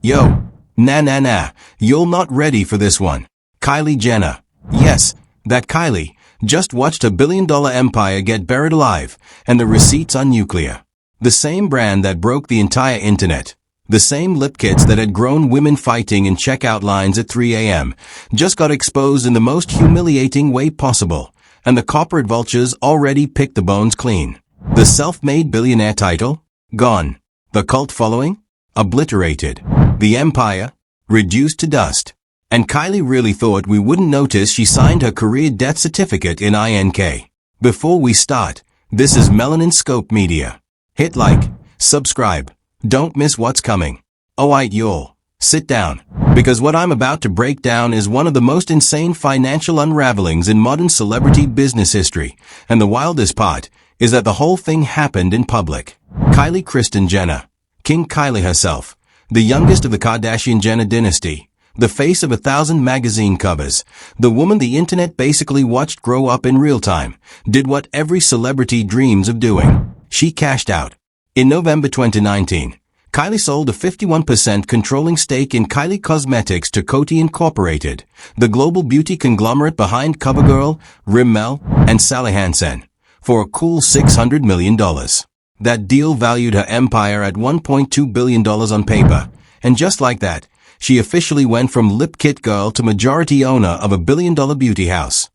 Yo, nah, you're not ready for this one. Kylie Jenner. Yes, that Kylie just watched a billion-dollar empire get buried alive, and the receipts are nuclear. The same brand that broke the entire internet. The same lip kits that had grown women fighting in checkout lines at 3 a.m. just got exposed in the most humiliating way possible, and the corporate vultures already picked the bones clean. The self-made billionaire title? Gone. The cult following? Obliterated. The empire? Reduced to dust. And Kylie really thought we wouldn't notice she signed her career death certificate in INK. Before we start, this is Melanin Scope Media. Hit like, subscribe. Don't miss what's coming. Alright y'all, sit down, because what I'm about to break down is one of the most insane financial unravelings in modern celebrity business history, and the wildest part is that the whole thing happened in public. Kylie Kris Jenner, King Kylie herself, the youngest of the Kardashian Jenner dynasty, the face of 1,000 magazine covers, the woman the internet basically watched grow up in real time, did what every celebrity dreams of doing. She cashed out. In November 2019, Kylie sold a 51% controlling stake in Kylie Cosmetics to Coty Incorporated, the global beauty conglomerate behind CoverGirl, Rimmel, and Sally Hansen, for a cool $600 million. That deal valued her empire at $1.2 billion on paper, and just like that, she officially went from lip kit girl to majority owner of a billion-dollar beauty house.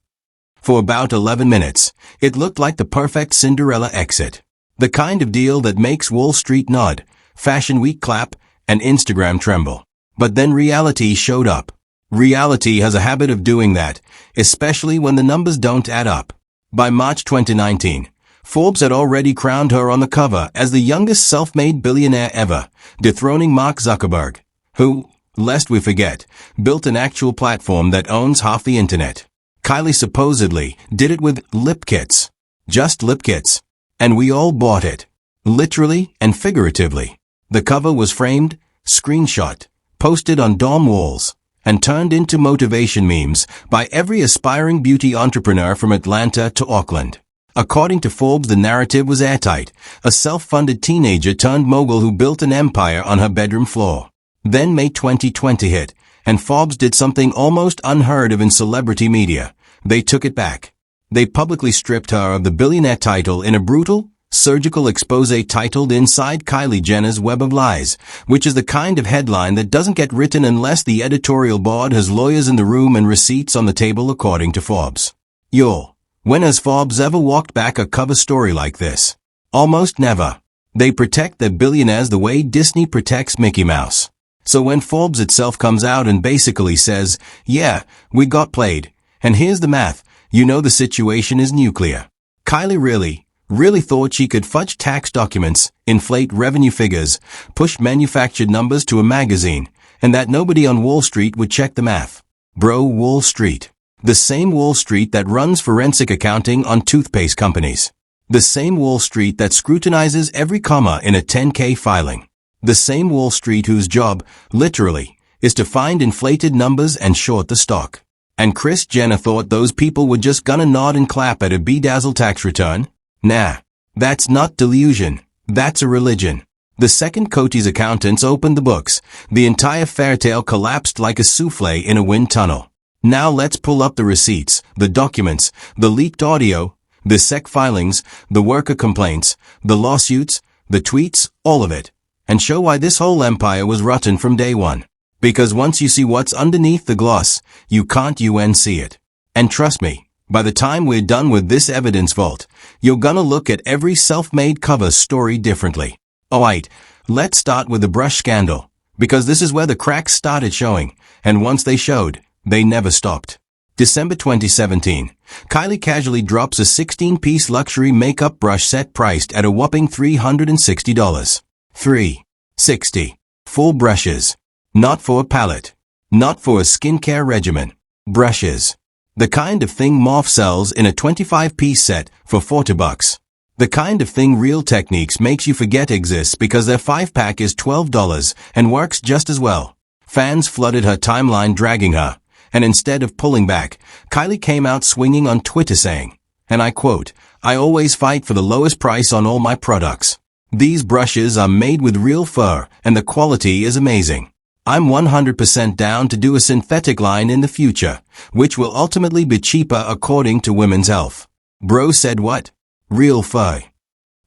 For about 11 minutes, it looked like the perfect Cinderella exit. The kind of deal that makes Wall Street nod, Fashion Week clap, and Instagram tremble. But then reality showed up. Reality has a habit of doing that, especially when the numbers don't add up. By March 2019, Forbes had already crowned her on the cover as the youngest self-made billionaire ever, dethroning Mark Zuckerberg, who, lest we forget, built an actual platform that owns half the internet. Kylie supposedly did it with lip kits. Just lip kits. And we all bought it. Literally and figuratively. The cover was framed, screenshot, posted on dorm walls, and turned into motivation memes by every aspiring beauty entrepreneur from Atlanta to Auckland. According to Forbes, the narrative was airtight. A self-funded teenager turned mogul who built an empire on her bedroom floor. Then May 2020 hit, and Forbes did something almost unheard of in celebrity media. They took it back. They publicly stripped her of the billionaire title in a brutal, surgical exposé titled Inside Kylie Jenner's Web of Lies, which is the kind of headline that doesn't get written unless the editorial board has lawyers in the room and receipts on the table, according to Forbes. Yo, when has Forbes ever walked back a cover story like this? Almost never. They protect their billionaires the way Disney protects Mickey Mouse. So when Forbes itself comes out and basically says, yeah, we got played, and here's the math, you know the situation is nuclear. Kylie really thought she could fudge tax documents, inflate revenue figures, push manufactured numbers to a magazine, and that nobody on Wall Street would check the math. Bro, Wall Street. The same Wall Street that runs forensic accounting on toothpaste companies. The same Wall Street that scrutinizes every comma in a 10K filing. The same Wall Street whose job, literally, is to find inflated numbers and short the stock. And Kris Jenner thought those people were just gonna nod and clap at a bedazzled tax return? Nah. That's not delusion. That's a religion. The second Coty's accountants opened the books, the entire fairytale collapsed like a souffle in a wind tunnel. Now let's pull up the receipts, the documents, the leaked audio, the SEC filings, the worker complaints, the lawsuits, the tweets, all of it, and show why this whole empire was rotten from day one. Because once you see what's underneath the gloss, you can't unsee it. And trust me, by the time we're done with this evidence vault, you're gonna look at every self-made cover story differently. Alright, let's start with the brush scandal, because this is where the cracks started showing, and once they showed, they never stopped. December 2017, Kylie casually drops a 16-piece luxury makeup brush set priced at a whopping $360. $360. 4 brushes. Not for a palette. Not for a skincare regimen. Brushes. The kind of thing Morphe sells in a 25-piece set for $40. The kind of thing Real Techniques makes you forget exists because their 5-pack is $12 and works just as well. Fans flooded her timeline dragging her, and instead of pulling back, Kylie came out swinging on Twitter saying, and I quote, "I always fight for the lowest price on all my products. These brushes are made with real fur and the quality is amazing. I'm 100% down to do a synthetic line in the future, which will ultimately be cheaper according to Women's Health. Bro said what? Real fur.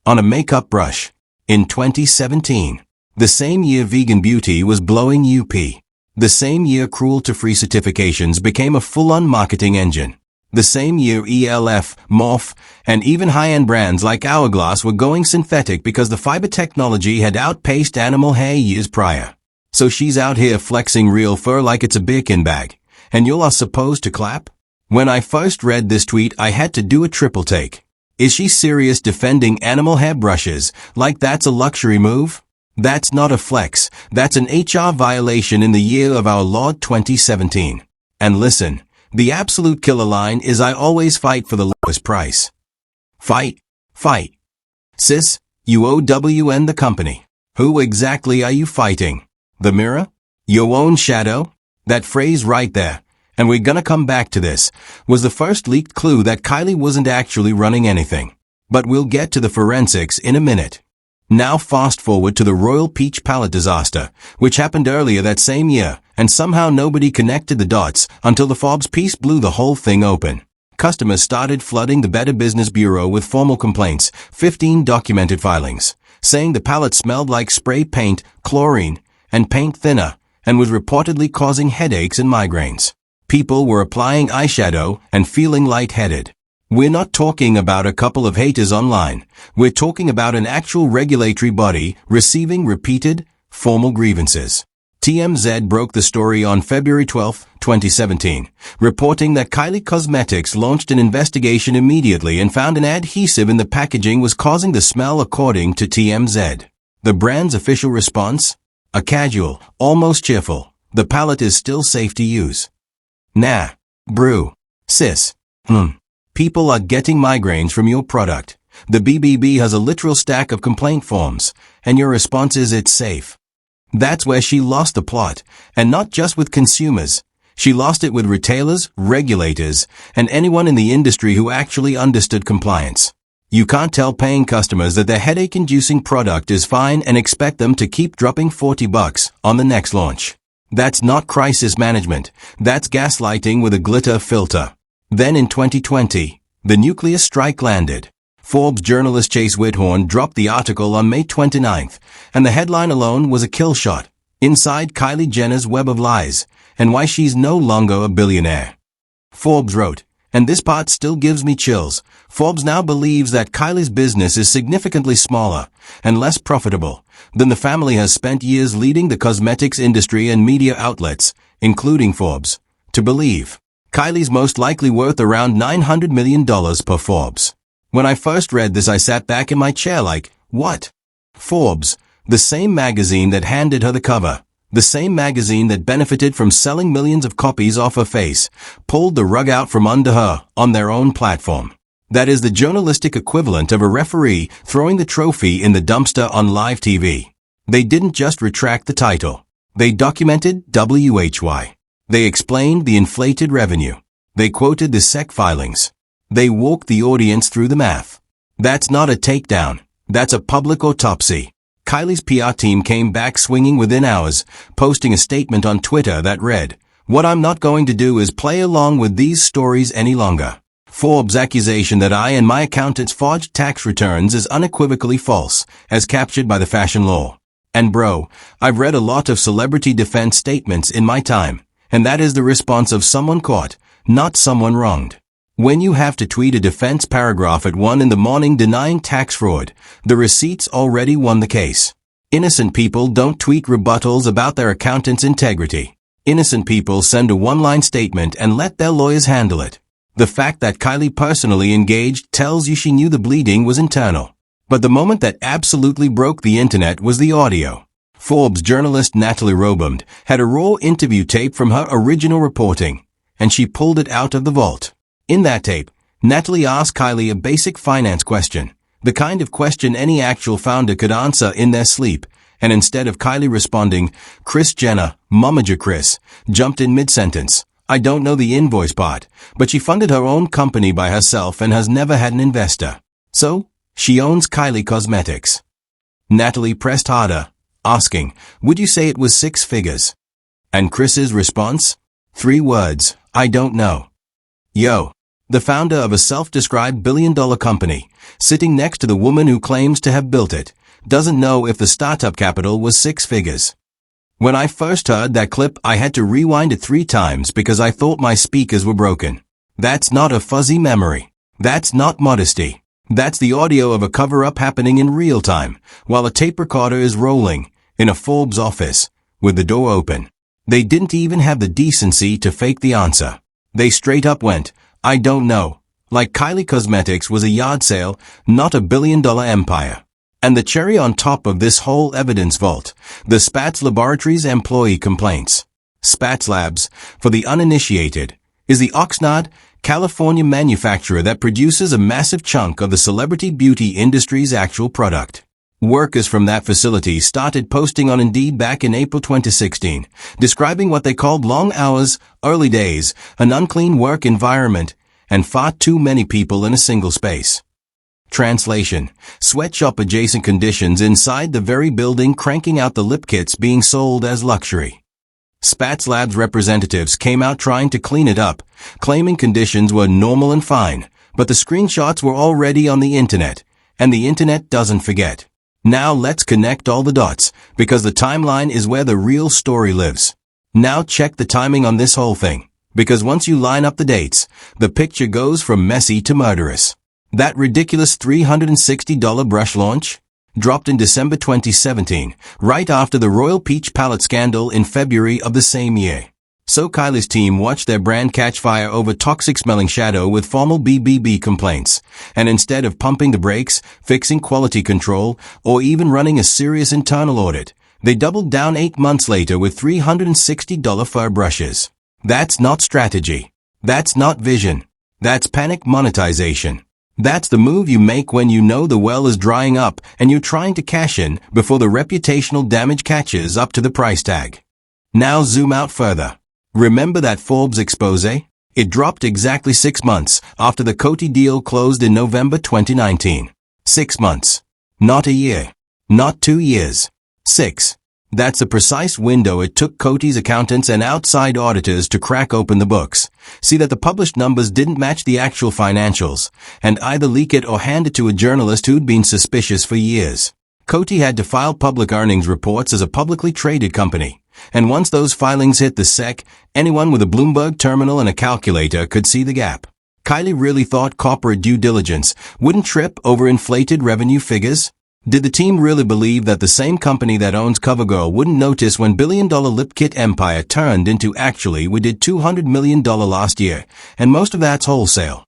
On a makeup brush. In 2017. The same year vegan beauty was blowing up. The same year cruelty-free certifications became a full-on marketing engine. The same year ELF, Morph, and even high-end brands like Hourglass were going synthetic because the fiber technology had outpaced animal hair years prior. So she's out here flexing real fur like it's a Birkin bag, and you are supposed to clap? When I first read this tweet, I had to do a triple take. Is she serious defending animal hair brushes like that's a luxury move? That's not a flex, that's an HR violation in the year of our Lord 2017. And listen, the absolute killer line is I always fight for the lowest price. Fight. Fight. Sis, you OWN the company. Who exactly are you fighting? The mirror? Your own shadow? That phrase right there, and we're gonna come back to this, was the first leaked clue that Kylie wasn't actually running anything. But we'll get to the forensics in a minute. Now fast forward to the Royal Peach palette disaster, which happened earlier that same year, and somehow nobody connected the dots until the Forbes piece blew the whole thing open. Customers started flooding the Better Business Bureau with formal complaints, 15 documented filings, saying the palette smelled like spray paint, chlorine, and paint thinner, and was reportedly causing headaches and migraines. People were applying eyeshadow and feeling lightheaded. We're not talking about a couple of haters online. We're talking about an actual regulatory body receiving repeated, formal grievances. TMZ broke the story on February 12, 2017, reporting that Kylie Cosmetics launched an investigation immediately and found an adhesive in the packaging was causing the smell according to TMZ. The brand's official response? A casual, almost cheerful, the palette is still safe to use. Nah. Brew. Sis. People are getting migraines from your product. The BBB has a literal stack of complaint forms, and your response is it's safe. That's where she lost the plot, and not just with consumers. She lost it with retailers, regulators, and anyone in the industry who actually understood compliance. You can't tell paying customers that their headache-inducing product is fine and expect them to keep dropping $40 on the next launch. That's not crisis management. That's gaslighting with a glitter filter. Then in 2020, the nuclear strike landed. Forbes journalist Chase Whithorn dropped the article on May 29th, and the headline alone was a kill shot. Inside Kylie Jenner's Web of Lies, and why she's no longer a billionaire. Forbes wrote, and this part still gives me chills, Forbes now believes that Kylie's business is significantly smaller and less profitable than the family has spent years leading the cosmetics industry and media outlets, including Forbes, to believe. Kylie's most likely worth around $900 million per Forbes. When I first read this, I sat back in my chair like, what? Forbes, the same magazine that handed her the cover, the same magazine that benefited from selling millions of copies off her face, pulled the rug out from under her on their own platform. That is the journalistic equivalent of a referee throwing the trophy in the dumpster on live TV. They didn't just retract the title. They documented WHY. They explained the inflated revenue. They quoted the SEC filings. They walked the audience through the math. That's not a takedown. That's a public autopsy. Kylie's PR team came back swinging within hours, posting a statement on Twitter that read, "What I'm not going to do is play along with these stories any longer. Forbes' accusation that I and my accountants forged tax returns is unequivocally false, as captured by the fashion law. And bro, I've read a lot of celebrity defense statements in my time, and that is the response of someone caught, not someone wronged. When you have to tweet a defense paragraph at 1 in the morning denying tax fraud, the receipts already won the case. Innocent people don't tweet rebuttals about their accountant's integrity. Innocent people send a one-line statement and let their lawyers handle it. The fact that Kylie personally engaged tells you she knew the bleeding was internal. But the moment that absolutely broke the internet was the audio. Forbes journalist Natalie Robund had a raw interview tape from her original reporting, and she pulled it out of the vault. In that tape, Natalie asked Kylie a basic finance question, the kind of question any actual founder could answer in their sleep, and instead of Kylie responding, Kris Jenner, Momager Kris, jumped in mid-sentence. I don't know the invoice part, but she funded her own company by herself and has never had an investor. So, she owns Kylie Cosmetics. Natalie pressed harder, asking, would you say it was 6 figures? And Kris's response? 3 words, I don't know. Yo. The founder of a self-described billion-dollar company, sitting next to the woman who claims to have built it, doesn't know if the startup capital was 6 figures. When I first heard that clip, I had to rewind it 3 times because I thought my speakers were broken. That's not a fuzzy memory. That's not modesty. That's the audio of a cover-up happening in real time, while a tape recorder is rolling, in a Forbes office, with the door open. They didn't even have the decency to fake the answer. They straight up went, I don't know. Like Kylie Cosmetics was a yard sale, not a billion-dollar empire. And the cherry on top of this whole evidence vault, the Spatz Laboratories employee complaints. Spatz Labs, for the uninitiated, is the Oxnard, California manufacturer that produces a massive chunk of the celebrity beauty industry's actual product. Workers from that facility started posting on Indeed back in April 2016, describing what they called long hours, early days, an unclean work environment, and far too many people in a single space. Translation: sweatshop-adjacent conditions inside the very building cranking out the lip kits being sold as luxury. Spatz Labs representatives came out trying to clean it up, claiming conditions were normal and fine, but the screenshots were already on the internet, and the internet doesn't forget. Now let's connect all the dots, because the timeline is where the real story lives. Now check the timing on this whole thing, because once you line up the dates, the picture goes from messy to murderous. That ridiculous $360 brush launch dropped in December 2017, right after the Royal Peach palette scandal in February of the same year. So Kylie's team watched their brand catch fire over toxic-smelling shadow with formal BBB complaints, and instead of pumping the brakes, fixing quality control, or even running a serious internal audit, they doubled down 8 months later with $360 fur brushes. That's not strategy. That's not vision. That's panic monetization. That's the move you make when you know the well is drying up and you're trying to cash in before the reputational damage catches up to the price tag. Now zoom out further. Remember that Forbes exposé? It dropped exactly 6 months after the Coty deal closed in November 2019. 6 months. Not a year. Not 2 years. 6. That's the precise window it took Coty's accountants and outside auditors to crack open the books, see that the published numbers didn't match the actual financials, and either leak it or hand it to a journalist who'd been suspicious for years. Coty had to file public earnings reports as a publicly traded company, and once those filings hit the SEC, anyone with a Bloomberg terminal and a calculator could see the gap. Kylie really thought corporate due diligence wouldn't trip over inflated revenue figures? Did the team really believe that the same company that owns CoverGirl wouldn't notice when billion-dollar lip kit empire turned into actually we did $200 million last year, and most of that's wholesale?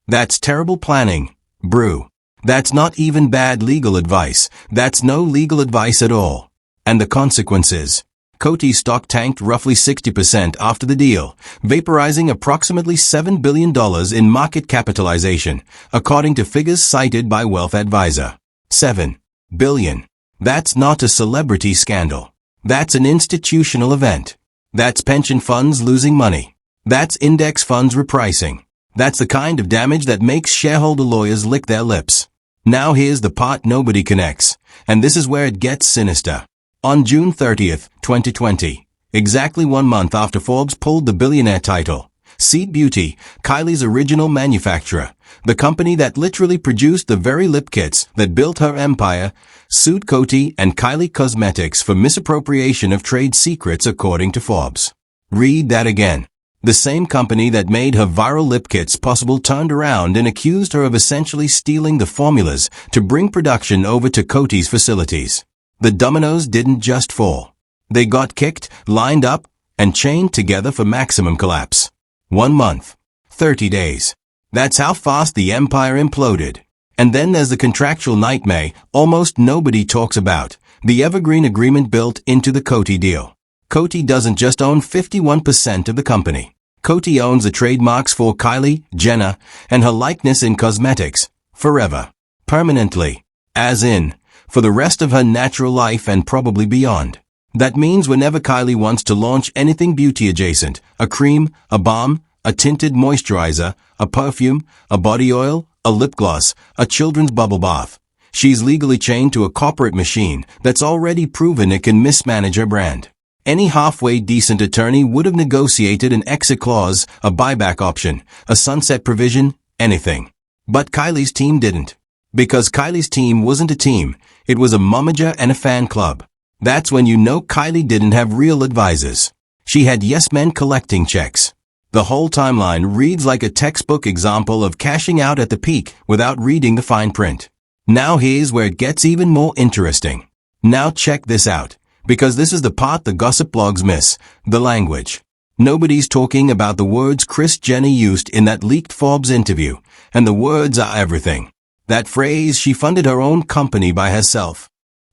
That's terrible planning, brew. That's not even bad legal advice. That's no legal advice at all. And the consequences. Coty's stock tanked roughly 60% after the deal, vaporizing approximately $7 billion in market capitalization, according to figures cited by Wealth Advisor. 7 billion. That's not a celebrity scandal. That's an institutional event. That's pension funds losing money. That's index funds repricing. That's the kind of damage that makes shareholder lawyers lick their lips. Now here's the part nobody connects, and this is where it gets sinister. On June 30th, 2020, exactly 1 month after Forbes pulled the Billionaire title, Seed Beauty, Kylie's original manufacturer, the company that literally produced the very lip kits that built her empire, sued Coty and Kylie Cosmetics for misappropriation of trade secrets according to Forbes. Read that again. The same company that made her viral lip kits possible turned around and accused her of essentially stealing the formulas to bring production over to Coty's facilities. The dominoes didn't just fall. They got kicked, lined up, and chained together for maximum collapse. 1 month. 30 days. That's how fast the empire imploded. And then there's the contractual nightmare almost nobody talks about, the evergreen agreement built into the Coty deal. Coty doesn't just own 51% of the company. Coty owns the trademarks for Kylie Jenner and her likeness in cosmetics, forever, permanently, as in, for the rest of her natural life and probably beyond. That means whenever Kylie wants to launch anything beauty adjacent, a cream, a balm, a tinted moisturizer, a perfume, a body oil, a lip gloss, a children's bubble bath, she's legally chained to a corporate machine that's already proven it can mismanage her brand. Any halfway decent attorney would have negotiated an exit clause, a buyback option, a sunset provision, anything. But Kylie's team didn't. Because Kylie's team wasn't a team, it was a momager and a fan club. That's when you know Kylie didn't have real advisors. She had yes men collecting checks. The whole timeline reads like a textbook example of cashing out at the peak without reading the fine print. Now here's where it gets even more interesting. Now check this out, because this is the part the gossip blogs miss, the language. Nobody's talking about the words Kris Jenner used in that leaked Forbes interview, and the words are everything. That phrase, she funded her own company by herself.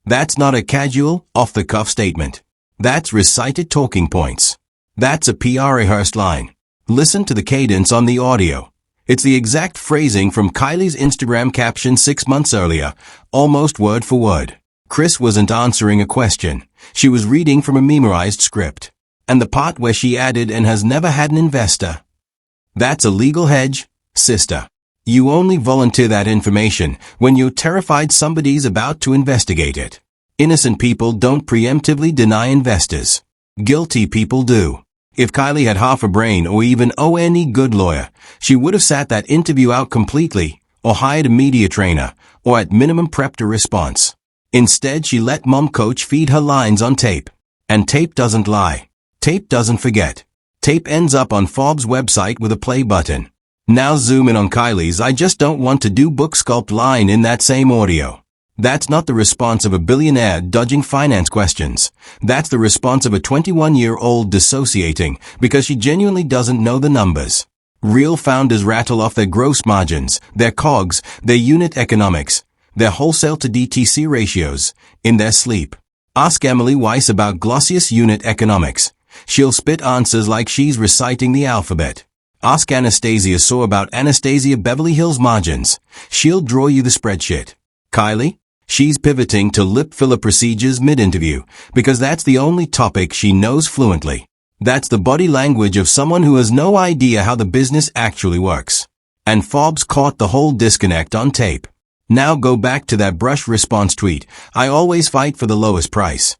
That's not a casual, off-the-cuff statement. That's recited talking points. That's a PR rehearsed line. Listen to the cadence on the audio. It's the exact phrasing from Kylie's Instagram caption 6 months earlier, almost word for word. Kris wasn't answering a question. She was reading from a memorized script. And the part where she added and has never had an investor. That's a legal hedge, sister. You only volunteer that information when you're terrified somebody's about to investigate it. Innocent people don't preemptively deny investors. Guilty people do. If Kylie had half a brain or even any good lawyer, she would have sat that interview out completely, or hired a media trainer, or at minimum prepped a response. Instead, she let mom coach feed her lines on tape. And tape doesn't lie. Tape doesn't forget. Tape ends up on Forbes' website with a play button. Now zoom in on Kylie's "I just don't want to do book sculpt" line in that same audio. That's not the response of a billionaire dodging finance questions. That's the response of a 21-year-old dissociating because she genuinely doesn't know the numbers. Real founders rattle off their gross margins, their COGS, their unit economics, their wholesale to DTC ratios, in their sleep. Ask Emily Weiss about glossiest unit economics. She'll spit answers like she's reciting the alphabet. Ask Anastasia So about Anastasia Beverly Hills margins. She'll draw you the spreadsheet. Kylie? She's pivoting to lip filler procedures mid-interview, because that's the only topic she knows fluently. That's the body language of someone who has no idea how the business actually works. And Forbes caught the whole disconnect on tape. Now go back to that brush response tweet, "I always fight for the lowest price."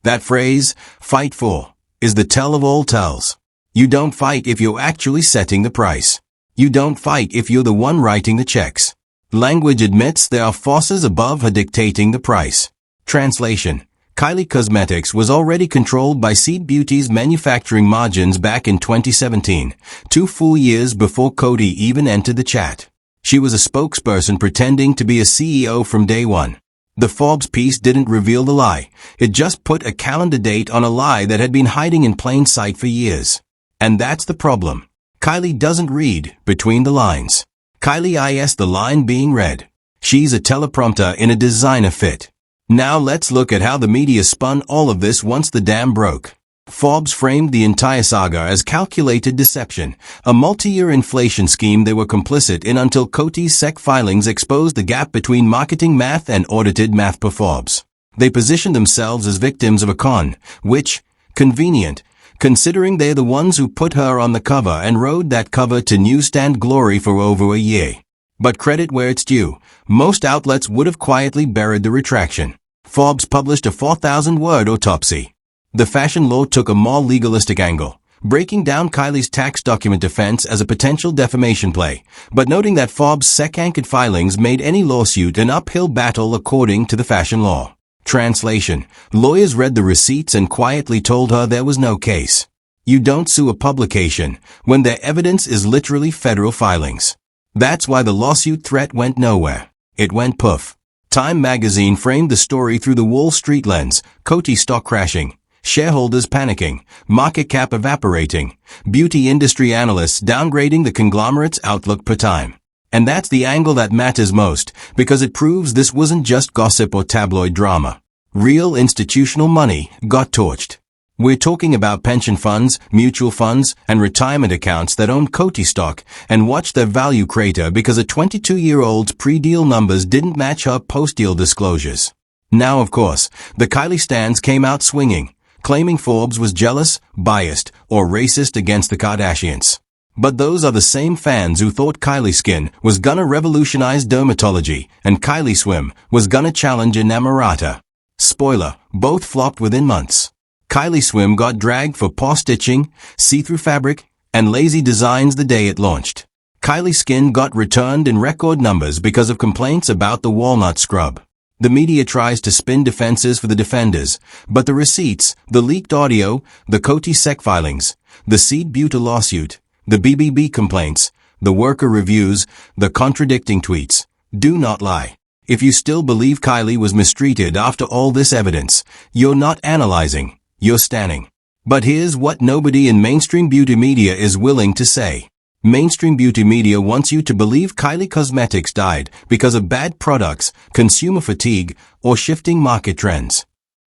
That phrase, "fight for," is the tell of all tells. You don't fight if you're actually setting the price. You don't fight if you're the one writing the checks. Language admits there are forces above her dictating the price. Translation: Kylie Cosmetics was already controlled by Seed Beauty's manufacturing margins back in 2017, 2 full years before Coty even entered the chat. She was a spokesperson pretending to be a CEO from day one. The Forbes piece didn't reveal the lie. It just put a calendar date on a lie that had been hiding in plain sight for years. And that's the problem. Kylie doesn't read between the lines. Kylie is the line being read. She's a teleprompter in a designer fit. Now let's look at how the media spun all of this once the dam broke. Forbes framed the entire saga as calculated deception, a multi-year inflation scheme they were complicit in until Coty's SEC filings exposed the gap between marketing math and audited math per Forbes. They positioned themselves as victims of a con, which, convenient, considering they're the ones who put her on the cover and rode that cover to newsstand glory for over a year. But credit where it's due, most outlets would have quietly buried the retraction. Forbes published a 4,000-word autopsy. The fashion law took a more legalistic angle, breaking down Kylie's tax document defense as a potential defamation play, but noting that Forbes' SEC-anchored filings made any lawsuit an uphill battle according to the fashion law. Translation: lawyers read the receipts and quietly told her there was no case. You don't sue a publication when their evidence is literally federal filings. That's why the lawsuit threat went nowhere. It went poof. Time magazine framed the story through the Wall Street lens: Coty stock crashing, shareholders panicking, market cap evaporating, beauty industry analysts downgrading the conglomerate's outlook per time. And that's the angle that matters most, because it proves this wasn't just gossip or tabloid drama. Real institutional money got torched. We're talking about pension funds, mutual funds, and retirement accounts that own Coty stock and watched their value crater because a 22-year-old's pre-deal numbers didn't match her post-deal disclosures. Now, of course, the Kylie stans came out swinging, claiming Forbes was jealous, biased, or racist against the Kardashians. But those are the same fans who thought Kylie Skin was gonna revolutionize dermatology and Kylie Swim was gonna challenge Enamorata. Spoiler, both flopped within months. Kylie Swim got dragged for paw stitching, see-through fabric, and lazy designs the day it launched. Kylie Skin got returned in record numbers because of complaints about the walnut scrub. The media tries to spin defenses for the defenders, but the receipts, the leaked audio, the Coty SEC filings, the Seed Buta lawsuit, the BBB complaints, the worker reviews, the contradicting tweets, do not lie. If you still believe Kylie was mistreated after all this evidence, you're not analyzing, you're standing. But here's what nobody in mainstream beauty media is willing to say. Mainstream beauty media wants you to believe Kylie Cosmetics died because of bad products, consumer fatigue, or shifting market trends.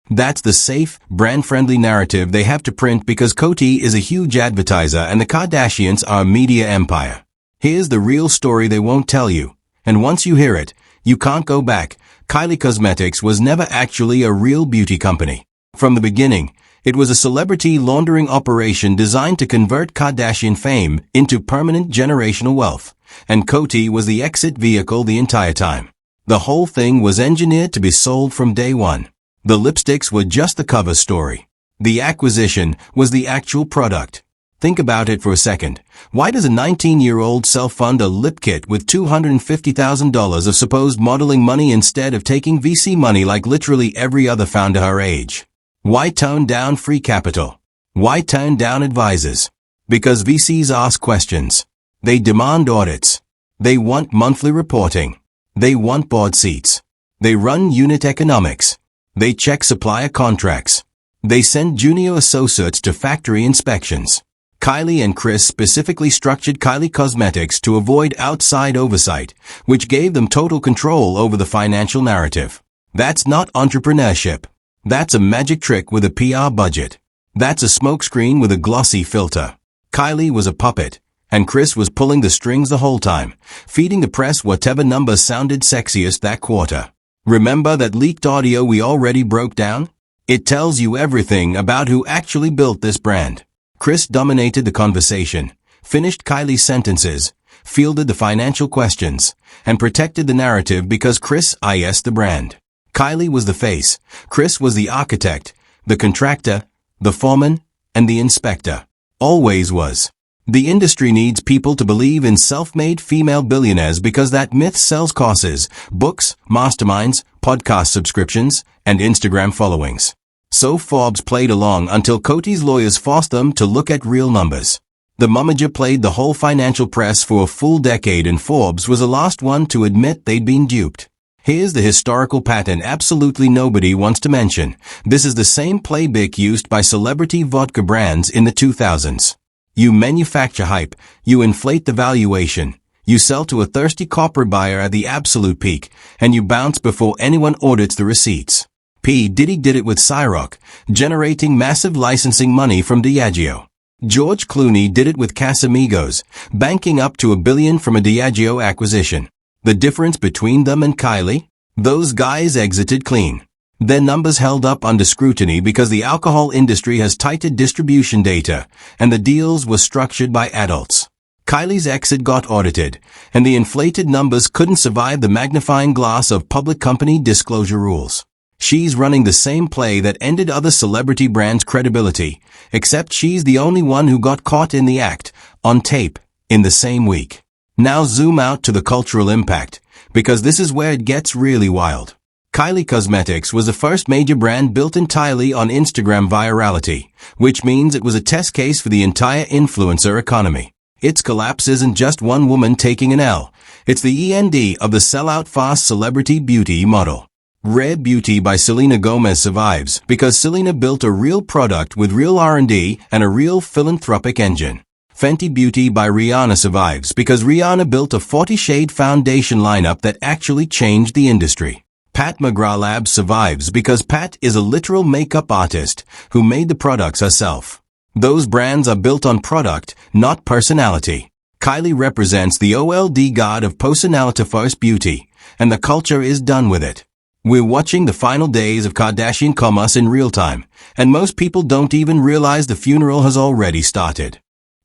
That's the safe, brand-friendly narrative they have to print because Coty is a huge advertiser and the Kardashians are a media empire. Here's the real story they won't tell you. And once you hear it, you can't go back. Kylie Cosmetics was never actually a real beauty company. From the beginning, it was a celebrity laundering operation designed to convert Kardashian fame into permanent generational wealth, and Coty was the exit vehicle the entire time. The whole thing was engineered to be sold from day one. The lipsticks were just the cover story. The acquisition was the actual product. Think about it for a second. Why does a 19-year-old self-fund a lip kit with $250,000 of supposed modeling money instead of taking VC money like literally every other founder her age? Why tone down free capital? Why turn down advisors? Because VCs ask questions. They demand audits. They want monthly reporting. They want board seats. They run unit economics. They check supplier contracts. They send junior associates to factory inspections. Kylie and Kris specifically structured Kylie Cosmetics to avoid outside oversight, which gave them total control over the financial narrative. That's not entrepreneurship. That's a magic trick with a PR budget. That's a smokescreen with a glossy filter. Kylie was a puppet, and Kris was pulling the strings the whole time, feeding the press whatever number sounded sexiest that quarter. Remember that leaked audio we already broke down? It tells you everything about who actually built this brand. Kris dominated the conversation, finished Kylie's sentences, fielded the financial questions, and protected the narrative because Kris is the brand. Kylie was the face, Kris was the architect, the contractor, the foreman, and the inspector. Always was. The industry needs people to believe in self-made female billionaires because that myth sells courses, books, masterminds, podcast subscriptions, and Instagram followings. So Forbes played along until Coty's lawyers forced them to look at real numbers. The momager played the whole financial press for a full decade and Forbes was the last one to admit they'd been duped. Here's the historical pattern absolutely nobody wants to mention. This is the same playbook used by celebrity vodka brands in the 2000s. You manufacture hype, you inflate the valuation, you sell to a thirsty corporate buyer at the absolute peak, and you bounce before anyone audits the receipts. P. Diddy did it with Ciroc, generating massive licensing money from Diageo. George Clooney did it with Casamigos, banking up to $1 billion from a Diageo acquisition. The difference between them and Kylie? Those guys exited clean. Their numbers held up under scrutiny because the alcohol industry has tighter distribution data, and the deals were structured by adults. Kylie's exit got audited, and the inflated numbers couldn't survive the magnifying glass of public company disclosure rules. She's running the same play that ended other celebrity brands' credibility, except she's the only one who got caught in the act, on tape, in the same week. Now zoom out to the cultural impact, because this is where it gets really wild. Kylie Cosmetics was the first major brand built entirely on Instagram virality, which means it was a test case for the entire influencer economy. Its collapse isn't just one woman taking an L, it's the end of the sellout fast celebrity beauty model. Rare Beauty by Selena Gomez survives because Selena built a real product with real R&D and a real philanthropic engine. Fenty Beauty by Rihanna survives because Rihanna built a 40-shade foundation lineup that actually changed the industry. Pat McGrath Labs survives because Pat is a literal makeup artist who made the products herself. Those brands are built on product, not personality. Kylie represents the old god of personality-first beauty, and the culture is done with it. We're watching the final days of Kardashian commerce in real time, and most people don't even realize the funeral has already started.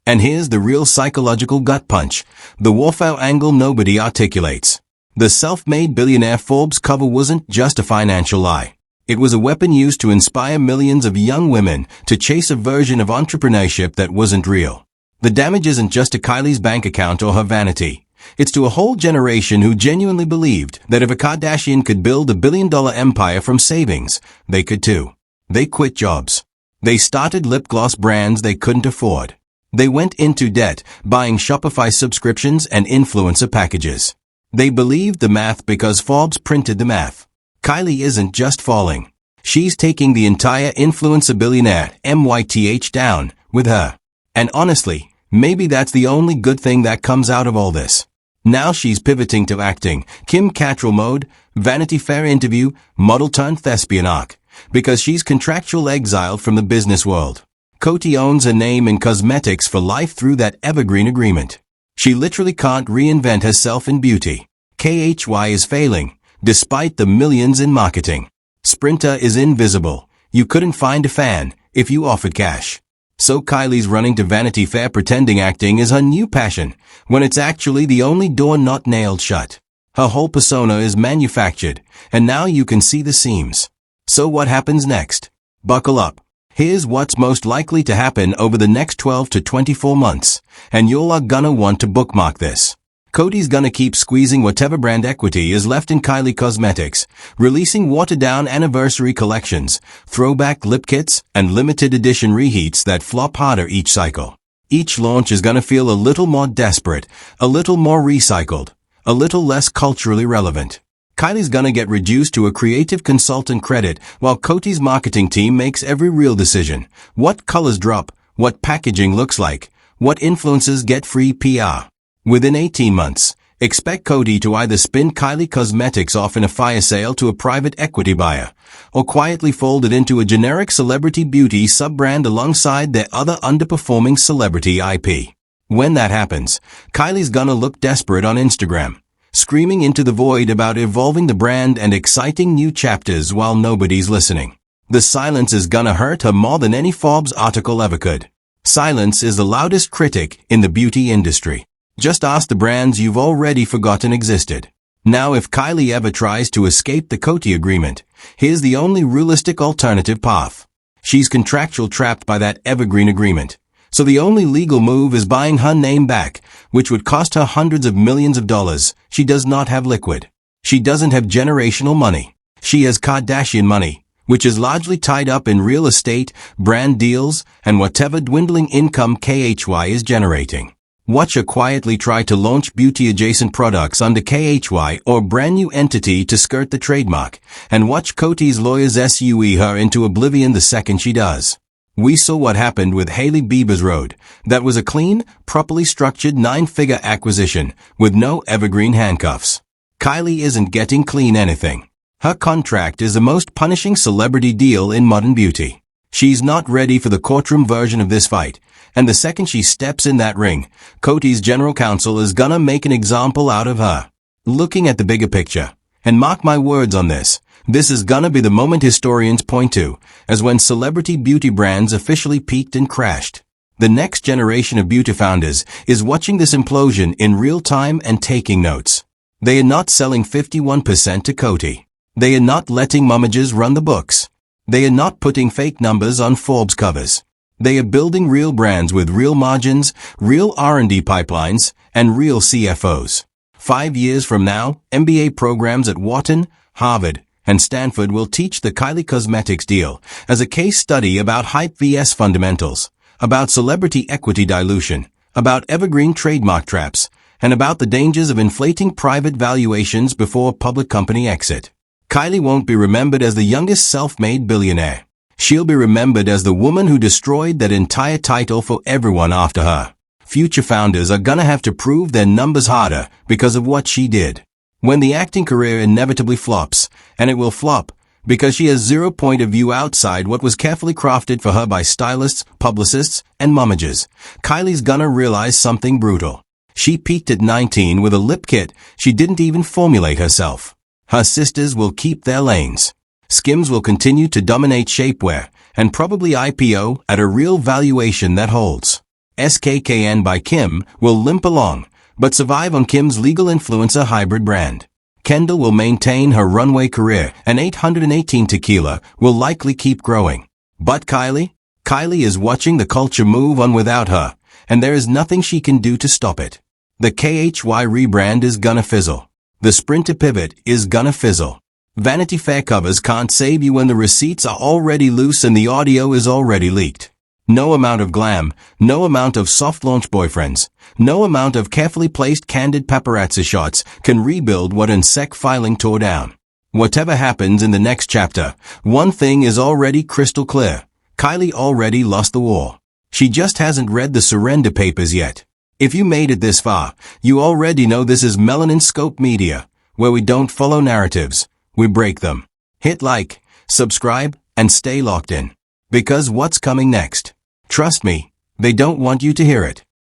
And here's the real psychological gut punch, the warfare angle nobody articulates. The self-made billionaire Forbes cover wasn't just a financial lie. It was a weapon used to inspire millions of young women to chase a version of entrepreneurship that wasn't real. The damage isn't just to Kylie's bank account or her vanity. It's to a whole generation who genuinely believed that if a Kardashian could build a billion-dollar empire from savings, they could too. They quit jobs. They started lip gloss brands they couldn't afford. They went into debt, buying Shopify subscriptions and influencer packages. They believed the math because Forbes printed the math. Kylie isn't just falling. She's taking the entire influencer billionaire MYTH down with her. And honestly, maybe that's the only good thing that comes out of all this. Now she's pivoting to acting, Kim Cattrall mode, Vanity Fair interview, model turned thespian arc, because she's contractual exiled from the business world. Coty owns a name in cosmetics for life through that evergreen agreement. She literally can't reinvent herself in beauty. KHY is failing, despite the millions in marketing. Sprinter is invisible. You couldn't find a fan if you offered cash. So Kylie's running to Vanity Fair pretending acting is her new passion, when it's actually the only door not nailed shut. Her whole persona is manufactured, and now you can see the seams. So what happens next? Buckle up. Here's what's most likely to happen over the next 12 to 24 months, and you'll are gonna want to bookmark this. Coty's gonna keep squeezing whatever brand equity is left in Kylie Cosmetics, releasing watered-down anniversary collections, throwback lip kits, and limited edition reheats that flop harder each cycle. Each launch is gonna feel a little more desperate, a little more recycled, a little less culturally relevant. Kylie's gonna get reduced to a creative consultant credit while Coty's marketing team makes every real decision. What colors drop, what packaging looks like, what influencers get free PR. Within 18 months, expect Coty to either spin Kylie Cosmetics off in a fire sale to a private equity buyer, or quietly fold it into a generic celebrity beauty sub-brand alongside their other underperforming celebrity IP. When that happens, Kylie's gonna look desperate on Instagram, screaming into the void about evolving the brand and exciting new chapters while nobody's listening. The silence is gonna hurt her more than any Forbes article ever could. Silence is the loudest critic in the beauty industry. Just ask the brands you've already forgotten existed. Now if Kylie ever tries to escape the Coty agreement, here's the only realistic alternative path. She's contractual trapped by that evergreen agreement. So the only legal move is buying her name back, which would cost her hundreds of millions of dollars. She does not have liquid. She doesn't have generational money. She has Kardashian money, which is largely tied up in real estate, brand deals, and whatever dwindling income KHY is generating. Watch her quietly try to launch beauty-adjacent products under KHY or brand new entity to skirt the trademark, and watch Coty's lawyers sue her into oblivion the second she does. We saw what happened with Hailey Bieber's Rhode. That was a clean, properly structured 9-figure acquisition with no evergreen handcuffs. Kylie isn't getting clean anything. Her contract is the most punishing celebrity deal in modern beauty. She's not ready for the courtroom version of this fight, and the second she steps in that ring, Coty's general counsel is gonna make an example out of her. Looking at the bigger picture, and mark my words on this, this is gonna be the moment historians point to, as when celebrity beauty brands officially peaked and crashed. The next generation of beauty founders is watching this implosion in real time and taking notes. They are not selling 51% to Coty. They are not letting momages run the books. They are not putting fake numbers on Forbes covers. They are building real brands with real margins, real R&D pipelines, and real CFOs. 5 years from now, MBA programs at Wharton, Harvard, and Stanford will teach the Kylie Cosmetics deal as a case study about hype vs fundamentals, about celebrity equity dilution, about evergreen trademark traps, and about the dangers of inflating private valuations before a public company exit. Kylie won't be remembered as the youngest self-made billionaire. She'll be remembered as the woman who destroyed that entire title for everyone after her. Future founders are gonna have to prove their numbers harder because of what she did. When the acting career inevitably flops, and it will flop, because she has zero point of view outside what was carefully crafted for her by stylists, publicists, and momages, Kylie's gonna realize something brutal. She peaked at 19 with a lip kit she didn't even formulate herself. Her sisters will keep their lanes. Skims will continue to dominate shapewear, and probably IPO at a real valuation that holds. SKKN by Kim will limp along, but survive on Kim's legal influencer hybrid brand. Kendall will maintain her runway career, and 818 tequila will likely keep growing. But Kylie? Kylie is watching the culture move on without her, and there is nothing she can do to stop it. The KHY rebrand is gonna fizzle. The sprint to pivot is gonna fizzle. Vanity Fair covers can't save you when the receipts are already loose and the audio is already leaked. No amount of glam, no amount of soft launch boyfriends, no amount of carefully placed candid paparazzi shots can rebuild what NSEC filing tore down. Whatever happens in the next chapter, one thing is already crystal clear. Kylie already lost the war. She just hasn't read the surrender papers yet. If you made it this far, you already know this is Melanin Scope Media, where we don't follow narratives, we break them. Hit like, subscribe, and stay locked in. Because what's coming next? Trust me, they don't want you to hear it.